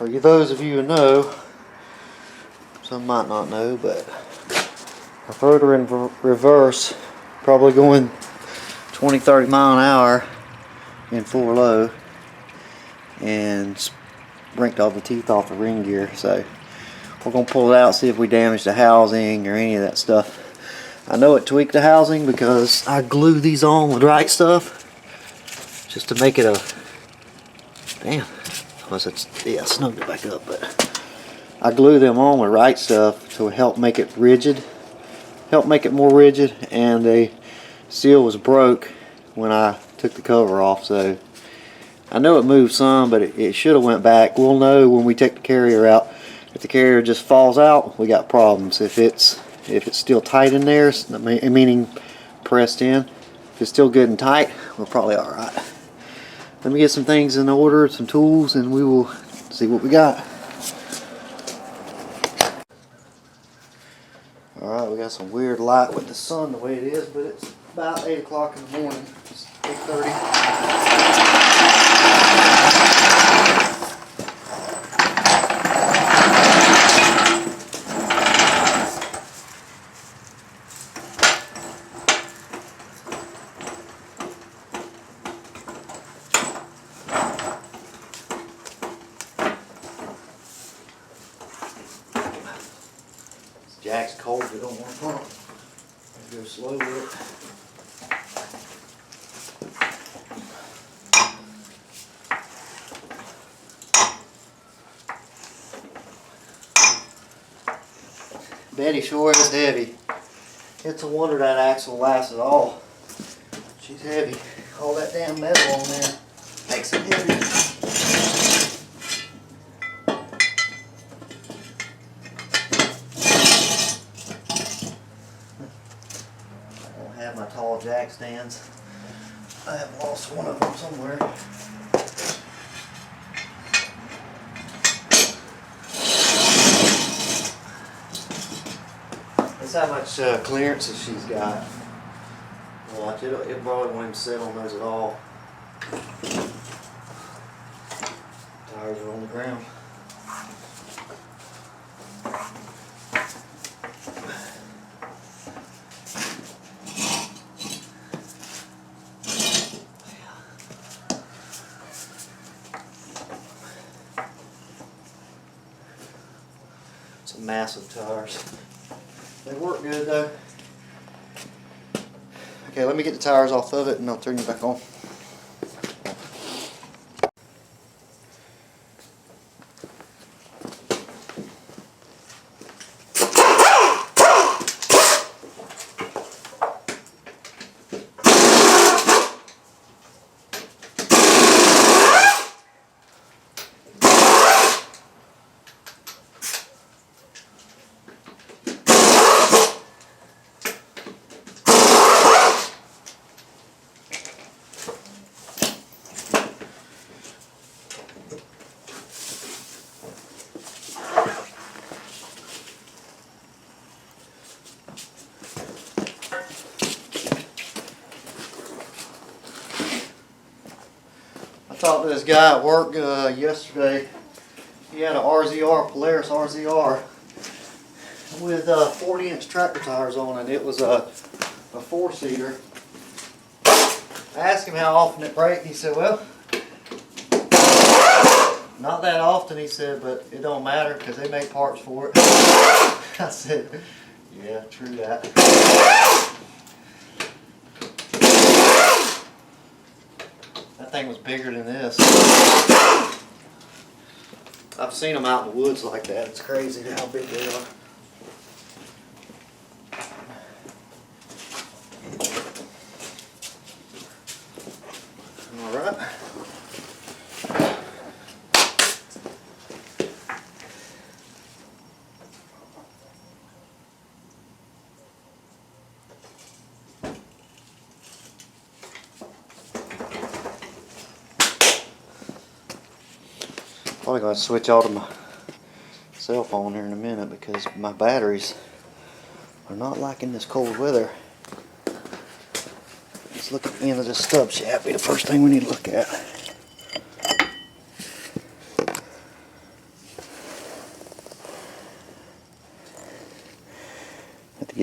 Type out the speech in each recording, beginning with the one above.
For those of you who know, some might not know, but I throwed her in reverse, probably going 20-30 mile an hour in full low, and rinked all the teeth off the ring gear. So we're gonna pull it out, see if we damaged the housing or any of that stuff. I know it tweaked the housing because I glued these on with right stuff just to make it a damn. Unless it's, yeah, I snugged it back up, but I glue them on with right stuff to help make it rigid, help make it more rigid, and the seal was broke when I took the cover off. So I know it moved some, but it should have went back. We'll know when we take the carrier out. If the carrier just falls out, we got problems. If it's still tight in there, meaning pressed in, if it's still good and tight, we're probably all right. Let me get some things in order, some tools, and we will see what we got. Alright, we got some weird light with the sun the way it is, but it's about 8 o'clock in the morning. It's 8:30. Jack's cold, we don't want to pump. Let's go slow with it. Betty sure is heavy. It's a wonder that axle lasts at all. She's heavy. All that damn metal on there makes it heavy. Have my tall jack stands. I have lost one of them somewhere. That's how much clearance she's got. Watch it. It probably won't even sit on those at all. Tires are on the ground. Some massive tires. They work good though. Okay, let me get the tires off of it and I'll turn you back on. Talked to this guy at work yesterday. He had a RZR, Polaris RZR with 40-inch tractor tires on it. It was a four-seater. I asked him how often it braked. He said, well, not that often, he said, but it don't matter because they make parts for it. I said, yeah, true that. That thing was bigger than this. I've seen them out in the woods like that. It's crazy how big they are. All right. Probably going to switch out of my cell phone here in a minute because my batteries are not liking this cold weather. Let's look at the end of this stub shaft. Be the first thing we need to look at.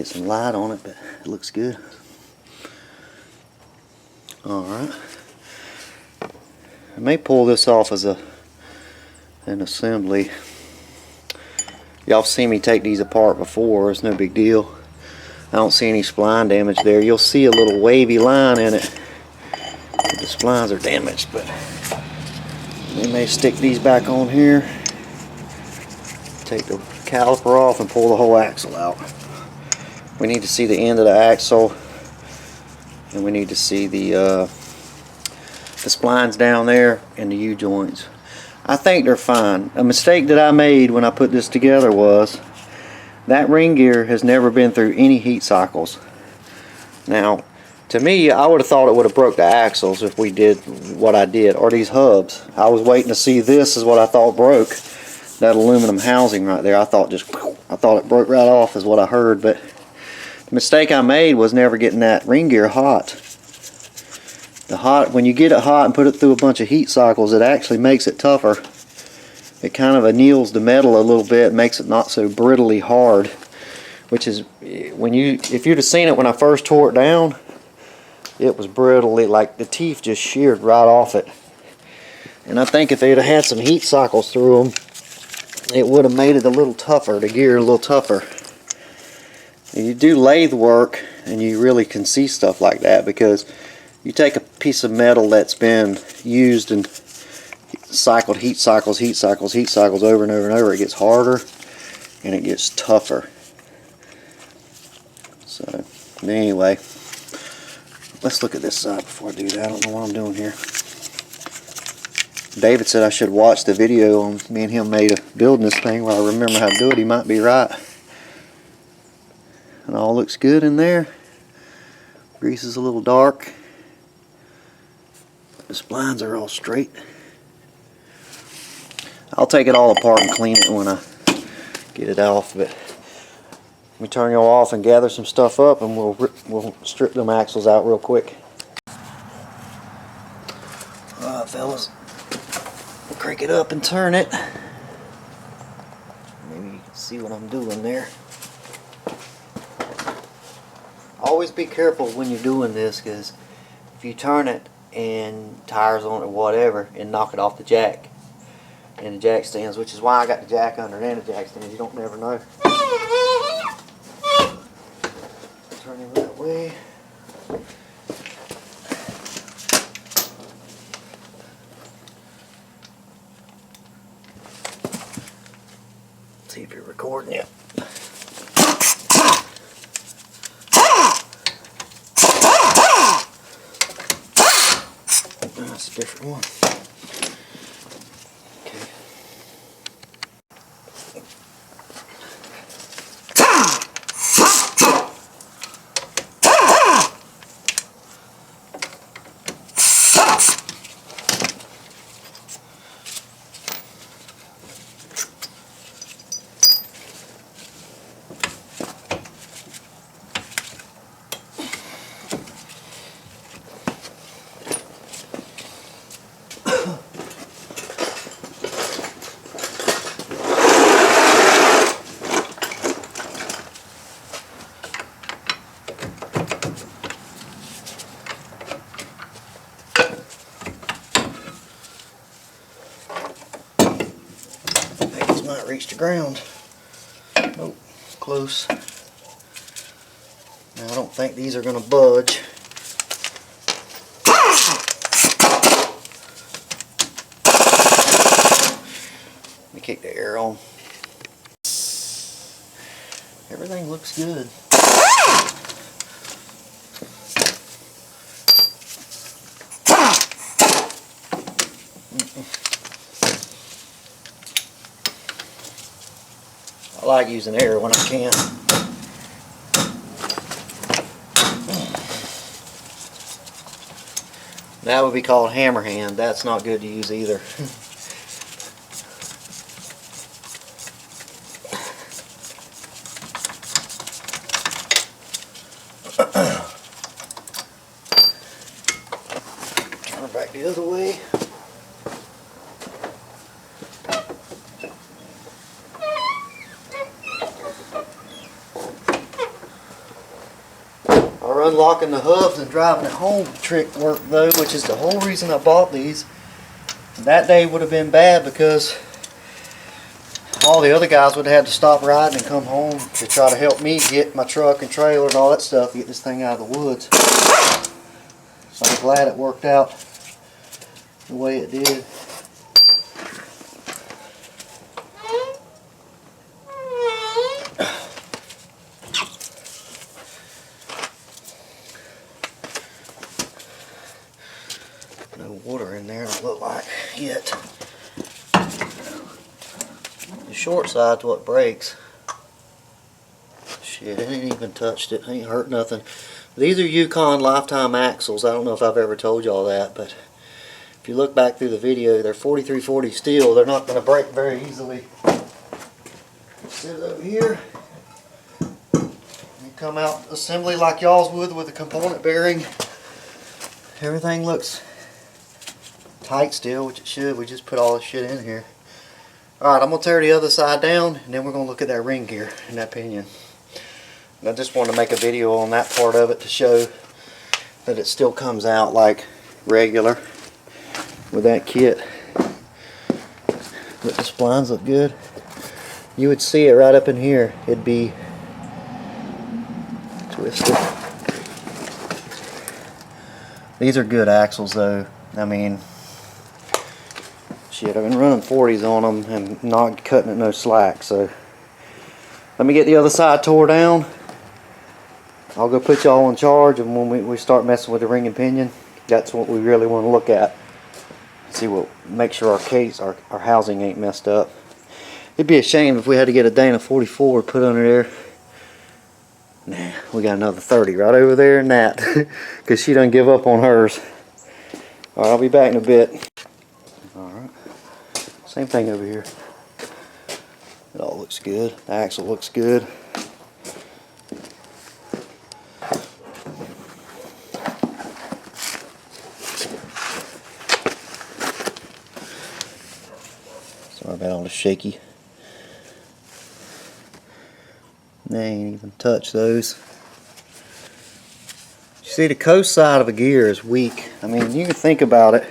get some light on it, but it looks good. Alright. I may pull this off as an assembly. Y'all seen me take these apart before. It's no big deal. I don't see any spline damage there. You'll see a little wavy line in it. The splines are damaged, but we may stick these back on here. Take the caliper off and pull the whole axle out. We need to see the end of the axle, and we need to see the splines down there and the U-joints. I think they're fine. A mistake that I made when I put this together was that ring gear has never been through any heat cycles. Now, to me, I would have thought it would have broke the axles if we did what I did, or these hubs. I was waiting to see this is what I thought broke. That aluminum housing right there, I thought it broke right off is what I heard, but the mistake I made was never getting that ring gear hot. When you get it hot and put it through a bunch of heat cycles, it actually makes it tougher. It kind of anneals the metal a little bit, makes it not so brittly hard. Which is, if you'd have seen it when I first tore it down, it was brittle, like the teeth just sheared right off it. And I think if they'd have had some heat cycles through them, it would have made it a little tougher, the gear a little tougher. You do lathe work and you really can see stuff like that, because you take a piece of metal that's been used and cycled, heat cycles over and over and over, it gets harder and it gets tougher. So anyway, let's look at this side before I do that. I don't know what I'm doing here. David said I should watch the video on me and him building this thing where I remember how to do it. He might be right. And all looks good in there. Grease is a little dark. The splines are all straight. I'll take it all apart and clean it when I get it off. But let me turn y'all off and gather some stuff up, and we'll strip them axles out real quick. Alright, fellas. We'll crank it up and turn it. Maybe you can see what I'm doing there. Always be careful when you're doing this, because if you turn it and tires on it or whatever, and knock it off the jack and the jack stands, which is why I got the jack under and the jack stands. You don't never know. Turn it that way. See if you're recording it. That's a different one. Okay. Might reach the ground. Oh, close. Now I don't think these are going to budge. Let me kick the air on. Everything looks good. I like using air when I can. That would be called hammer hand. That's not good to use either. Turn it back the other way. unlocking the hubs and driving it home trick worked though, which is the whole reason I bought these. That day would have been bad because all the other guys would have had to stop riding and come home to try to help me get my truck and trailer and all that stuff to get this thing out of the woods. So I'm glad it worked out the way it did. No water in there, don't look like yet. The short side's what breaks. Shit, it ain't even touched it. Ain't hurt nothing. These are Yukon lifetime axles. I don't know if I've ever told y'all that, but if you look back through the video, they're 4340 steel. They're not going to break very easily. Sit over here. You come out assembly like y'all's would with a component bearing. Everything looks tight still, which it should. We just put all this shit in here. Alright, I'm going to tear the other side down, and then we're going to look at that ring gear and that pinion. And I just wanted to make a video on that part of it to show that it still comes out like regular with that kit. But the splines look good. You would see it right up in here. It'd be twisted. These are good axles though. I mean, shit, I've been running 40s on them and not cutting it no slack. So let me get the other side tore down. I'll go put y'all in charge, and when we start messing with the ring and pinion, that's what we really want to look at. See what, make sure our housing ain't messed up. It'd be a shame if we had to get a Dana 44 put under there. Nah, we got another 30 right over there in that, because she done give up on hers. Alright, I'll be back in a bit. Alright, same thing over here. It all looks good. The axle looks good. Sorry about all the shaky. They ain't even touched those. You see, the coast side of a gear is weak. I mean, you can think about it.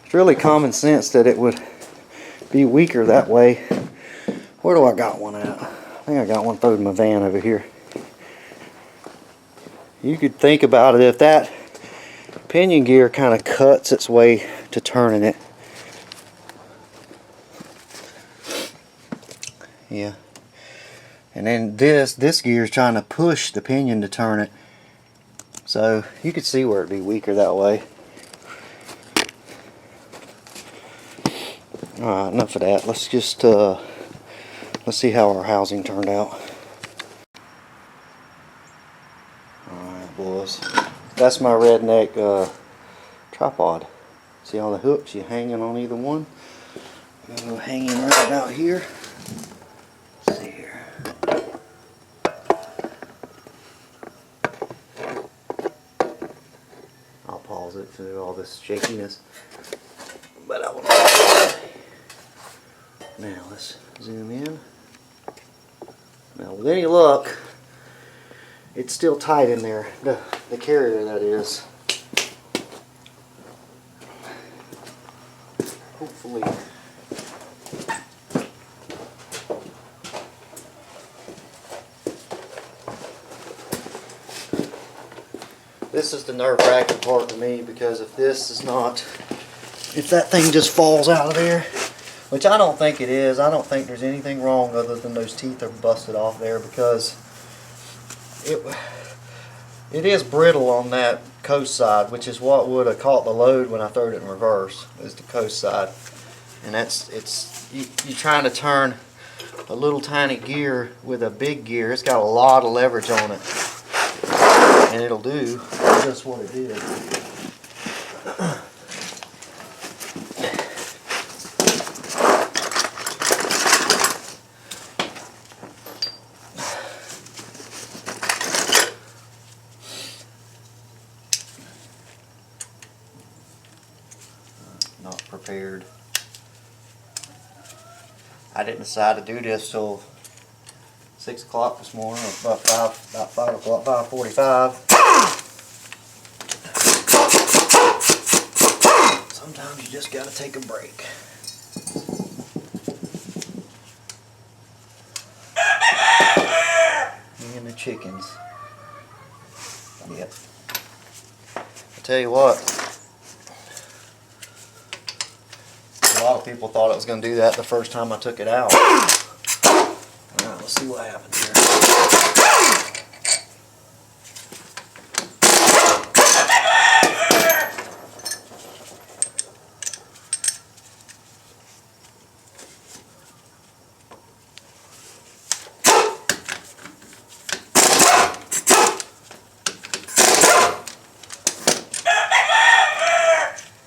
It's really common sense that it would be weaker that way. Where do I got one at? I think I got one thrown in my van over here. You could think about it, if that pinion gear kind of cuts its way to turning it. Yeah. And then this gear is trying to push the pinion to turn it. So you could see where it'd be weaker that way. Alright, enough of that. Let's just let's see how our housing turned out. Alright boys. That's my redneck tripod. See all the hooks you hanging on either one? I'm gonna go hanging right about here. Let's see here. I'll pause it through all this shakiness. But I will. Now let's zoom in. Now with any luck, it's still tight in there. The carrier, that is. Hopefully. This is the nerve-wracking part to me, because if that thing just falls out of there, which I don't think it is, I don't think there's anything wrong other than those teeth are busted off there, because it is brittle on that coast side, which is what would have caught the load when I threw it in reverse, is the coast side. And you're trying to turn a little tiny gear with a big gear. It's got a lot of leverage on it, and it'll do just what it did. Not prepared. I didn't decide to do this till 6 o'clock this morning, or about 5 o'clock, 5:45. Sometimes you just gotta take a break. Me and the chickens. Yep. I tell you what, a lot of people thought it was gonna do that the first time I took it out. Alright, let's see what happens here.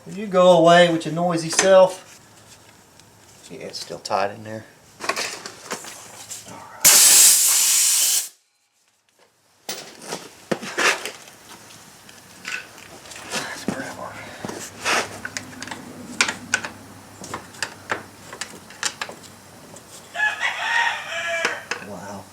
Will you go away with your noisy self? Yeah, it's still tight in there. Alright. Let's grab our... Wow.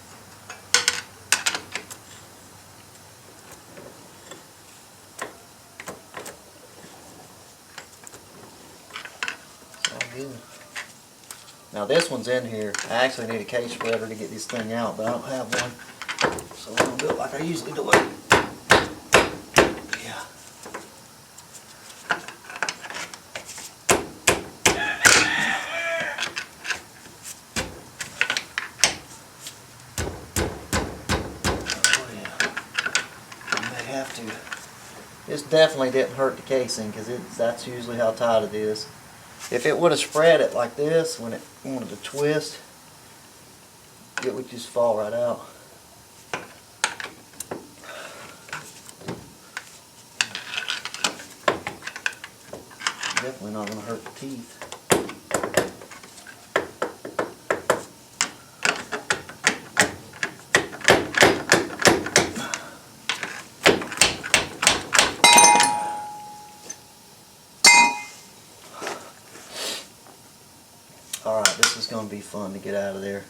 Now this one's in here. I actually need a case spreader to get this thing out, but I don't have one. So I'm going to do it like I usually do it. Yeah. Oh yeah. I may have to. This definitely didn't hurt the casing because that's usually how tight it is. If it would have spread it like this when it wanted to twist, it would just fall right out. Definitely not going to hurt the teeth. Alright, this is going to be fun to get out of there.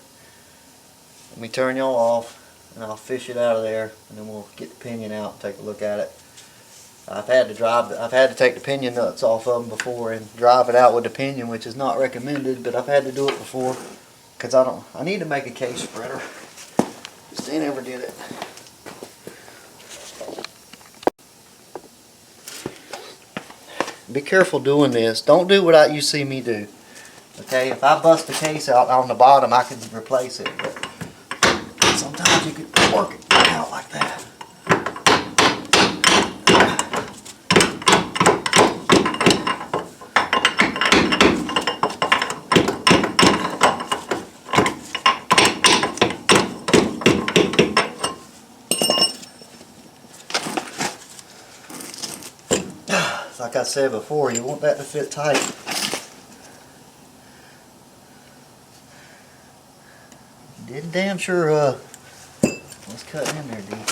Let me turn y'all off and I'll fish it out of there and then we'll get the pinion out and take a look at it. I've had to take the pinion nuts off of them before and drive it out with the pinion, which is not recommended, but I've had to do it before because I need to make a case spreader. Just ain't ever did it. Be careful doing this. Don't do what you see me do. Okay, if I bust the case out on the bottom, I can replace it. But sometimes you can work it out like that. Like I said before, you want that to fit tight. Did damn sure was cutting in there deep.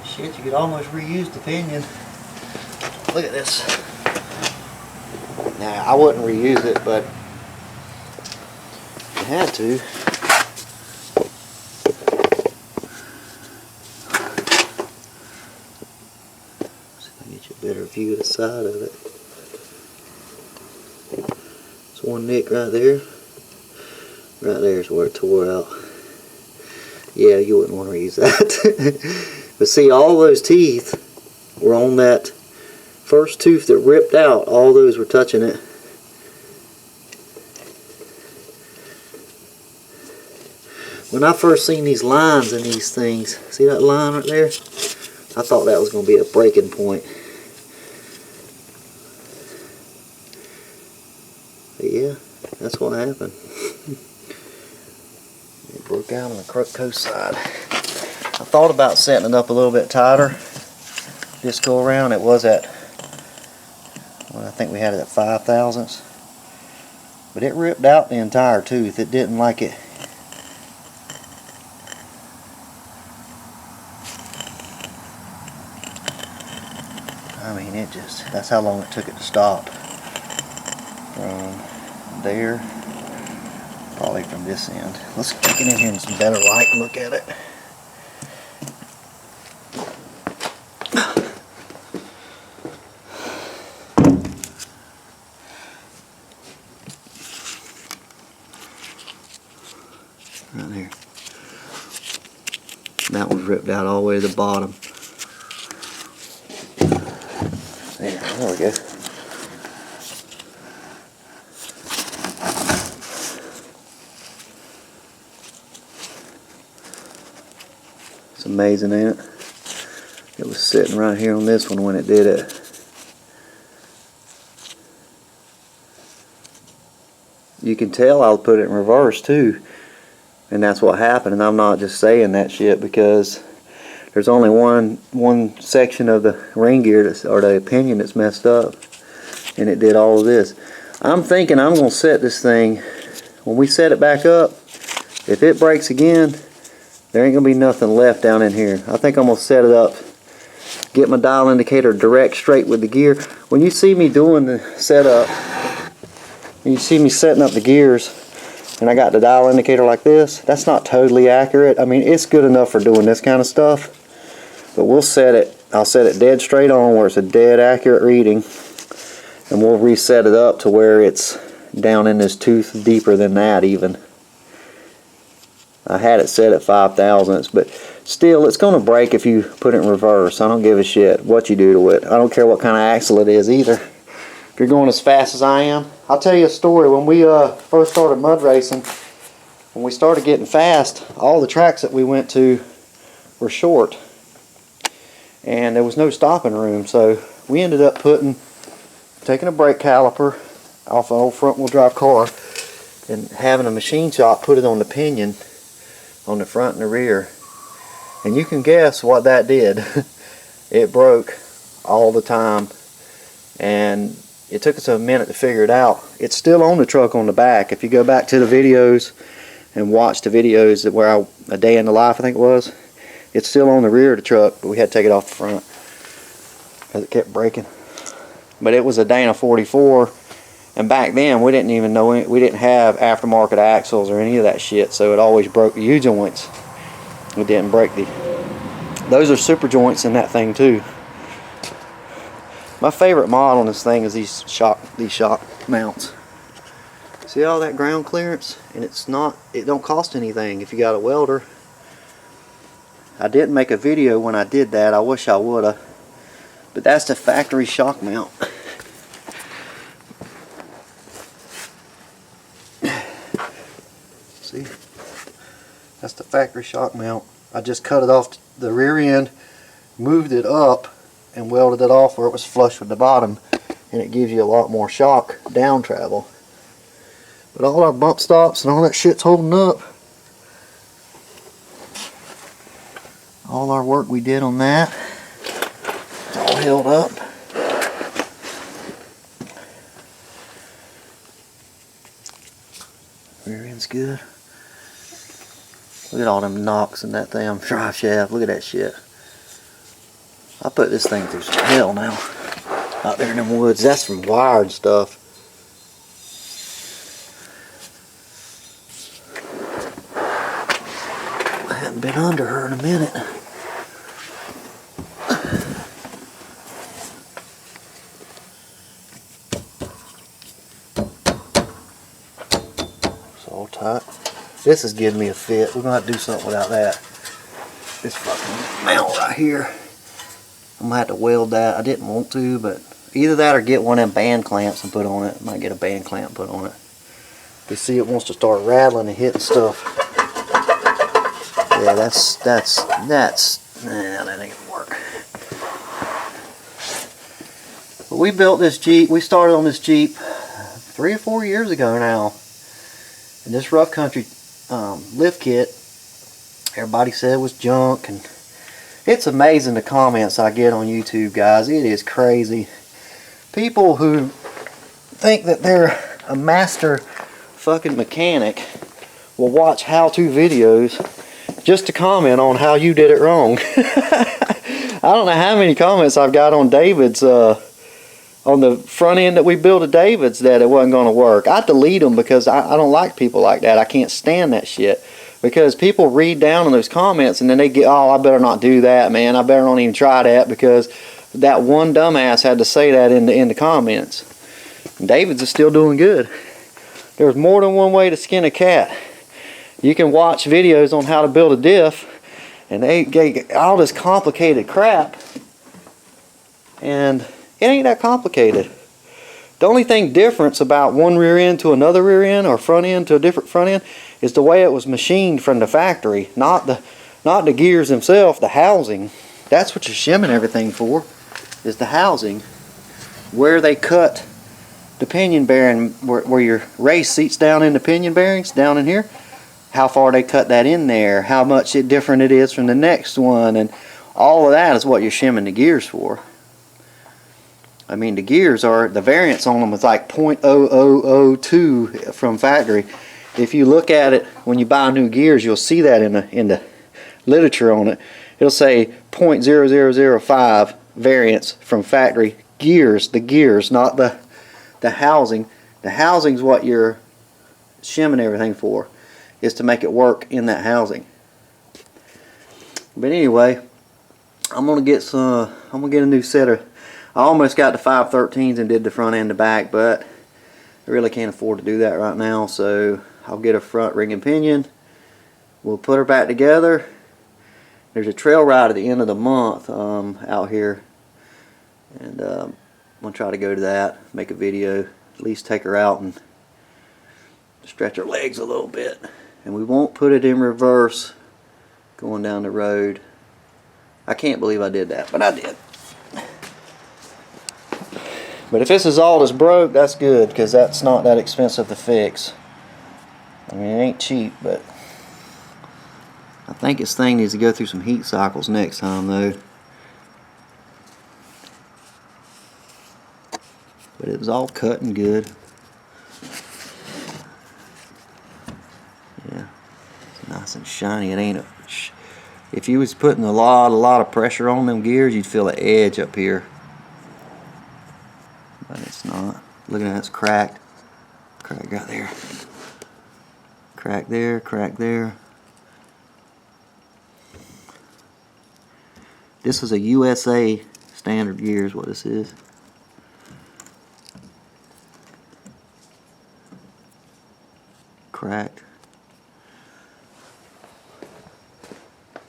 Shit, you could almost reuse the pinion. Look at this. Now, I wouldn't reuse it, but I had to. Better view of the side of it. There's one nick right there. Right there's where it tore out. Yeah, you wouldn't want to reuse that. But see, all those teeth were on that first tooth that ripped out. All those were touching it. When I first seen these lines in these things, see that line right there? I thought that was going to be a breaking point. But yeah, that's what happened. It broke out on the Crook Coast side. I thought about setting it up a little bit tighter this go around. It was at, well, I think we had it at 5 thousandths. But it ripped out the entire tooth. It didn't like it. I mean, it just, that's how long it took it to stop. From there, probably from this end. Let's get in here in some better light and look at it. Right there. That one's ripped out all the way to the bottom. There we go. It's amazing, ain't it? It was sitting right here on this one when it did it. You can tell I'll put it in reverse too. And that's what happened. And I'm not just saying that shit because there's only one section of the ring gear that's, or the pinion that's messed up. And it did all of this. I'm thinking I'm going to set this thing, when we set it back up, if it breaks again, there ain't going to be nothing left down in here. I think I'm going to set it up, get my dial indicator direct straight with the gear. When you see me doing the setup, you see me setting up the gears, and I got the dial indicator like this, that's not totally accurate. I mean, it's good enough for doing this kind of stuff, but we'll set it, I'll set it dead straight on where it's a dead accurate reading, and we'll reset it up to where it's down in this tooth deeper than that even. I had it set at 5 thousandths, but still it's going to break if you put it in reverse. I don't give a shit what you do to it. I don't care what kind of axle it is either. If you're going as fast as I am, I'll tell you a story. When we first started mud racing, when we started getting fast, all the tracks that we went to were short, and there was no stopping room. So we ended up taking a brake caliper off an old front wheel drive car and having a machine shop put it on the pinion on the front and the rear, and you can guess what that did. It broke all the time, and it took us a minute to figure it out. It's still on the truck on the back. If you go back to the videos and watch the videos that where a day in the life, I think it was, it's still on the rear of the truck, but we had to take it off the front because it kept breaking. But it was a Dana 44. And back then, we didn't even know, we didn't have aftermarket axles or any of that shit, so it always broke the U-joints. It didn't break those are super joints in that thing too. My favorite model on this thing is these shock mounts. See all that ground clearance? And it don't cost anything if you got a welder. I didn't make a video when I did that. I wish I woulda. But that's the factory shock mount. See, that's the factory shock mount. I just cut it off the rear end, moved it up, and welded it off where it was flush with the bottom, and it gives you a lot more shock down travel. But all our bump stops and all that shit's holding up. All our work we did on that, it's all held up. Rear end's good. Look at all them knocks in that damn drive shaft. Look at that shit. I put this thing through some hell now. Out there in them woods. That's from wired stuff. I haven't been under her in a minute. It's all tight. This is giving me a fit. We're going to have to do something without that. This fucking mount right here. I'm going to have to weld that. I didn't want to, but either that or get one of them band clamps and put on it. I might get a band clamp put on it. You see it wants to start rattling and hitting stuff. Yeah, nah, that ain't gonna work. But we built this Jeep. We started on this Jeep 3 or 4 years ago now. And this rough country lift kit, everybody said was junk, and it's amazing the comments I get on YouTube, guys. It is crazy. People who think that they're a master fucking mechanic will watch how-to videos just to comment on how you did it wrong. I don't know how many comments I've got on David's old on the front end that we built at David's that it wasn't going to work. I delete them because I don't like people like that. I can't stand that shit. Because people read down on those comments and then they get, oh, I better not do that, man. I better not even try that because that one dumbass had to say that in the comments. And David's is still doing good. There's more than one way to skin a cat. You can watch videos on how to build a diff, and they get all this complicated crap, and it ain't that complicated. The only thing difference about one rear end to another rear end, or front end to a different front end, is the way it was machined from the factory, not the gears themselves, the housing. That's what you're shimming everything for, is the housing. Where they cut the pinion bearing, where your race seats down in the pinion bearings, down in here, how far they cut that in there, how much different it is from the next one, and all of that is what you're shimming the gears for. I mean, the gears are, the variance on them is like 0.0002 from factory. If you look at it when you buy new gears, you'll see that in the literature on it. It'll say 0.0005 variance from factory gears. The gears, not the housing. The housing's what you're shimming everything for, is to make it work in that housing. But anyway, I'm gonna get a new set of. I almost got the 513s and did the front and the back, but I really can't afford to do that right now, so I'll get a front ring and pinion. We'll put her back together. There's a trail ride at the end of the month out here, and I'm gonna try to go to that, make a video, at least take her out and stretch her legs a little bit. And we won't put it in reverse going down the road. I can't believe I did that, but I did. But if this is all that's broke, that's good, because that's not that expensive to fix. I mean, it ain't cheap, but I think this thing needs to go through some heat cycles next time, though. But it was all cut and good. Yeah, it's nice and shiny. It ain't if you was putting a lot of pressure on them gears, you'd feel the edge up here. But it's not. Look at that, it's cracked. Crack right there. Crack there, crack there. This is a USA standard gear is what this is. Cracked.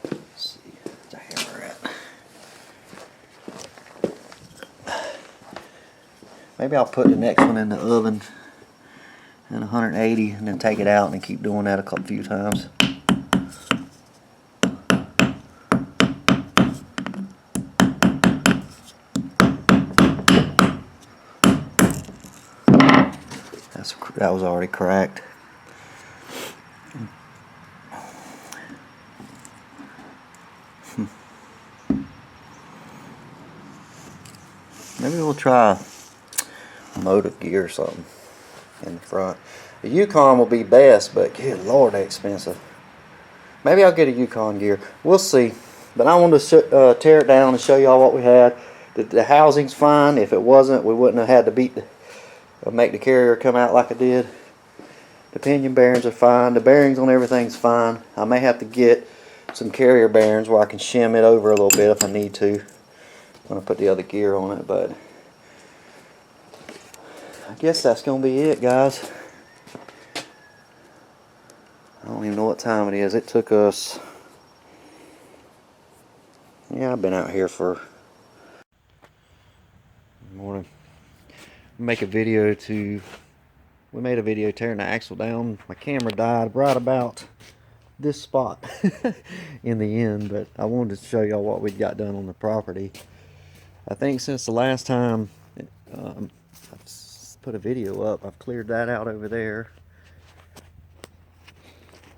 Let's see, where's the hammer at? Maybe I'll put the next one in the oven at 180 and then take it out and keep doing that a few times. That was already cracked. Maybe we'll try a motive gear or something in the front. The Yukon will be best, but good Lord, they're expensive. Maybe I'll get a Yukon gear. We'll see. But I wanted to tear it down and show y'all what we had. The housing's fine. If it wasn't, we wouldn't have had to make the carrier come out like I did. The pinion bearings are fine. The bearings on everything's fine. I may have to get some carrier bearings where I can shim it over a little bit if I need to when I put the other gear on it, but I guess that's gonna be it, guys. I don't even know what time it is. It took us, yeah, I've been out here for morning. Make a video we made a video tearing the axle down. My camera died right about this spot in the end, but I wanted to show y'all what we'd got done on the property. I think since the last time I've put a video up, I've cleared that out over there.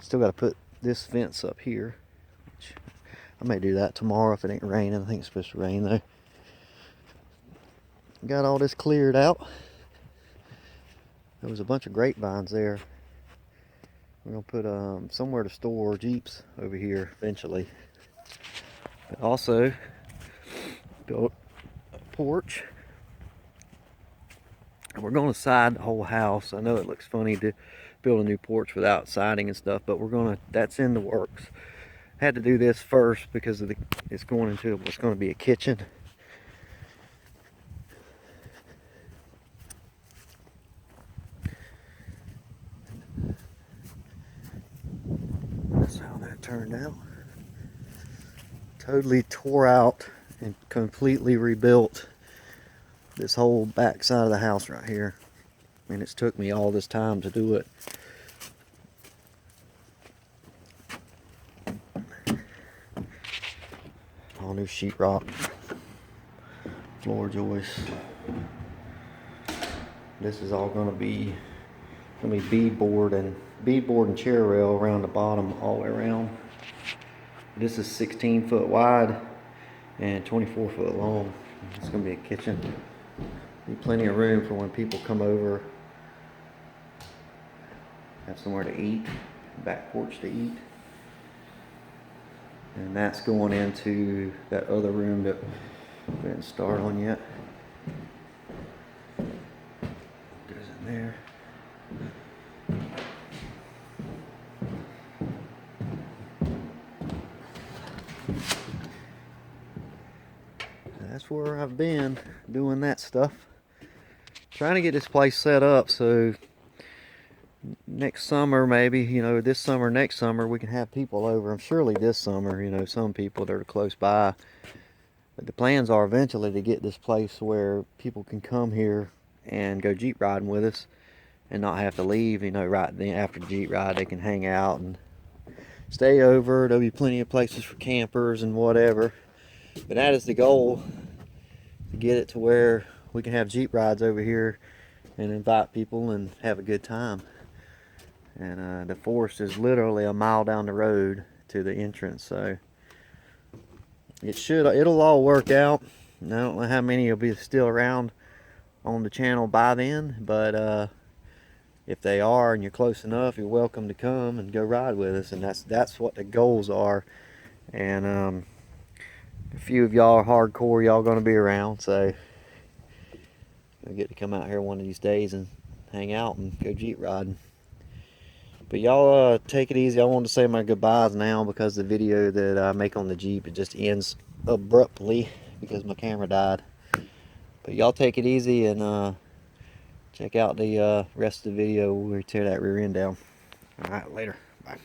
Still got to put this fence up here, which I may do that tomorrow if it ain't raining. I think it's supposed to rain though. Got all this cleared out. There was a bunch of grapevines there. We're gonna put somewhere to store Jeeps over here eventually. But also built a porch We're going to side the whole house. I know it looks funny to build a new porch without siding and stuff, but that's in the works. Had to do this first because of it's going into what's going to be a kitchen. That's how that turned out. Totally tore out and completely rebuilt this whole back side of the house right here. And it's took me all this time to do it. All new sheetrock, floor joists. This is all going to be beadboard and chair rail around the bottom all the way around. This is 16 foot wide and 24 foot long. It's going to be a kitchen. Be plenty of room for when people come over. Have somewhere to eat, back porch to eat. And that's going into that other room that we didn't start on yet. Goes in there. That's where I've been doing that stuff. Trying to get this place set up so next summer, maybe, you know, this summer, next summer, we can have people over. And surely this summer, you know, some people that are close by. But the plans are eventually to get this place where people can come here and go Jeep riding with us and not have to leave, you know, right then after the Jeep ride. They can hang out and stay over. There'll be plenty of places for campers and whatever. But that is the goal, to get it to where we can have Jeep rides over here and invite people and have a good time. And the forest is literally a mile down the road to the entrance, so it'll all work out. I don't know how many will be still around on the channel by then, but if they are and you're close enough, you're welcome to come and go ride with us. And that's what the goals are. And a few of y'all are hardcore, y'all gonna be around, so you'll get to come out here one of these days and hang out and go Jeep riding. But y'all take it easy. I wanted to say my goodbyes now because the video that I make on the Jeep, it just ends abruptly because my camera died. But y'all take it easy and check out the rest of the video where we tear that rear end down. Alright, later. Bye.